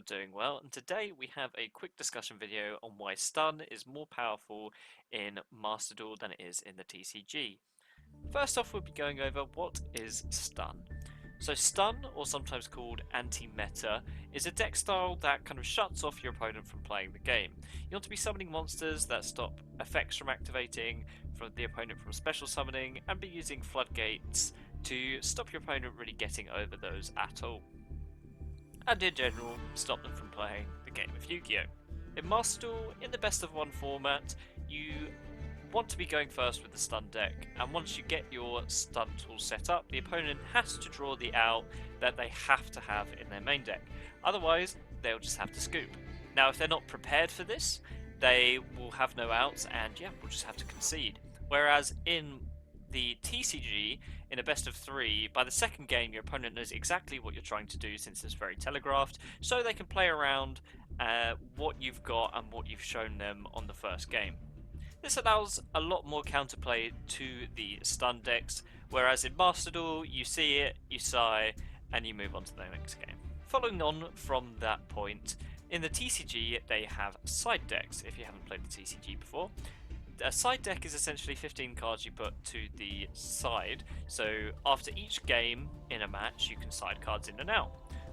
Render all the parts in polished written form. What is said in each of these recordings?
doing well, and today we have a quick discussion video on why stun is more powerful in Master Duel than it is in the TCG. First off, we'll be going over what is stun. So stun, or sometimes called anti-meta, is a deck style that kind of shuts off your opponent from playing the game. You want to be summoning monsters that stop effects from activating, from the opponent from special summoning, and be using floodgates to stop your opponent really getting over those at all, and in general, stop them from playing the game of Yu-Gi-Oh! In Master Duel, in the best of one format, you want to be going first with the stun deck, and once you get your stun tool set up, the opponent has to draw the out that they have to have in their main deck. Otherwise, they'll just have to scoop. Now, if they're not prepared for this, they will have no outs, and yeah, we'll just have to concede. Whereas in the TCG, in a best of 3, by the second game your opponent knows exactly what you're trying to do since it's very telegraphed, so they can play around what you've got and what you've shown them on the first game. This allows a lot more counterplay to the stun decks, whereas in Master Duel you see it, you sigh, and you move on to the next game. Following on from that point, in the TCG they have side decks, if you haven't played the TCG before. A side deck is essentially 15 cards you put to the side, so after each game in a match you can side cards in and out.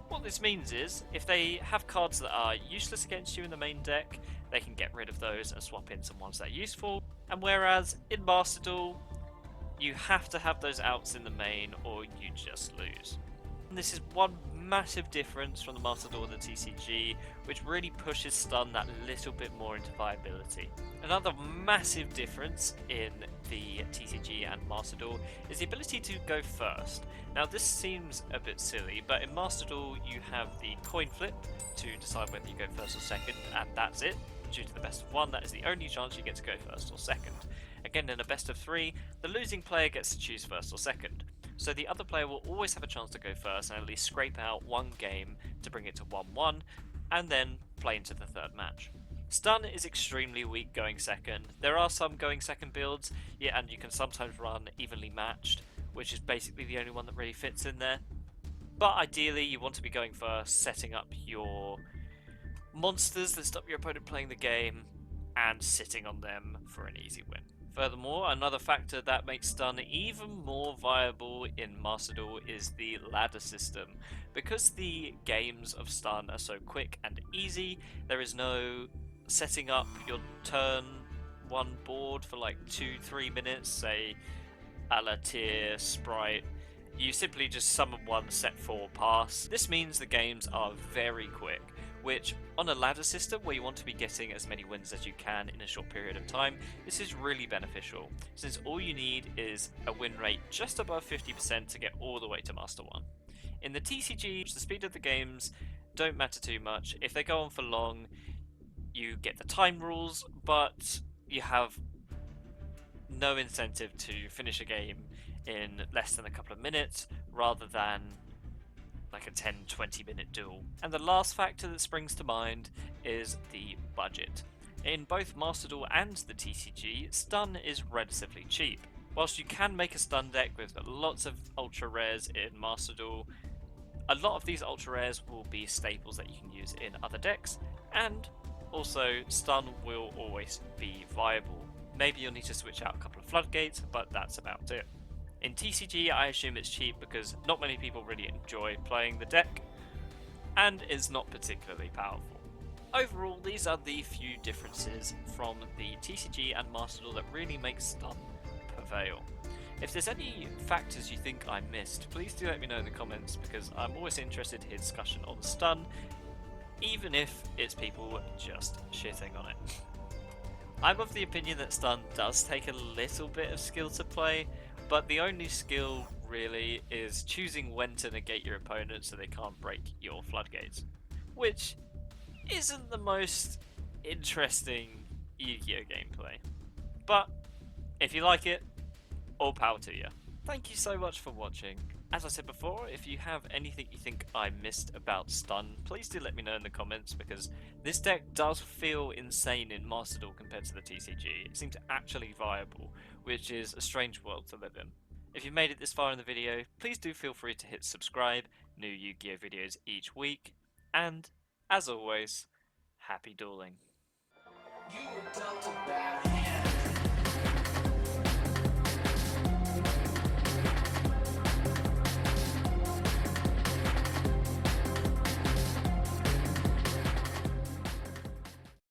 What this means is, if they have cards that are useless against you in the main deck, they can get rid of those and swap in some ones that are useful, and whereas in Master Duel, you have to have those outs in the main or you just lose. And this is one massive difference from the Master Duel and the TCG, which really pushes stun that little bit more into viability. Another massive difference in the TCG and Master Duel is the ability to go first. Now this seems a bit silly, but in Master Duel you have the coin flip to decide whether you go first or second, and that's it. Due to the best of 1, that is the only chance you get to go first or second. Again, in a best of 3, the losing player gets to choose first or second. So the other player will always have a chance to go first and at least scrape out one game to bring it to 1-1, and then play into the third match. Stun is extremely weak going second. There are some going second builds, yeah, and you can sometimes run evenly matched, which is basically the only one that really fits in there. But ideally you want to be going first, setting up your monsters that stop your opponent playing the game, and sitting on them for an easy win. Furthermore, another factor that makes stun even more viable in Master Duel is the ladder system. Because the games of stun are so quick and easy, there is no setting up your turn 1 board for like 2-3 minutes, say a la tier, sprite. You simply just summon one, set 4, pass. This means the games are very quick, which on a ladder system where you want to be getting as many wins as you can in a short period of time, this is really beneficial, since all you need is a win rate just above 50% to get all the way to Master 1. In the TCG, the speed of the games don't matter too much. If they go on for long, you get the time rules, but you have no incentive to finish a game in less than a couple of minutes, rather than like a 10-20 minute duel. And the last factor that springs to mind is the budget. In both Master Duel and the TCG, stun is relatively cheap. Whilst you can make a stun deck with lots of ultra rares in Master Duel, a lot of these ultra rares will be staples that you can use in other decks, and also stun will always be viable. Maybe you'll need to switch out a couple of floodgates, but that's about it. In TCG, I assume it's cheap because not many people really enjoy playing the deck, and it's not particularly powerful. Overall, these are the few differences from the TCG and Master Duel that really make stun prevail. If there's any factors you think I missed, please do let me know in the comments, because I'm always interested to hear discussion on stun, even if it's people just shitting on it. I'm of the opinion that stun does take a little bit of skill to play, but the only skill really is choosing when to negate your opponent so they can't break your floodgates, which isn't the most interesting Yu-Gi-Oh gameplay. But if you like it, all power to you. Thank you so much for watching. As I said before, if you have anything you think I missed about stun, please do let me know in the comments, because this deck does feel insane in Master Duel compared to the TCG. It seems actually viable, which is a strange world to live in. If you've made it this far in the video, please do feel free to hit subscribe. New Yu-Gi-Oh videos each week, and As always, happy dueling. You were dealt a bad hand.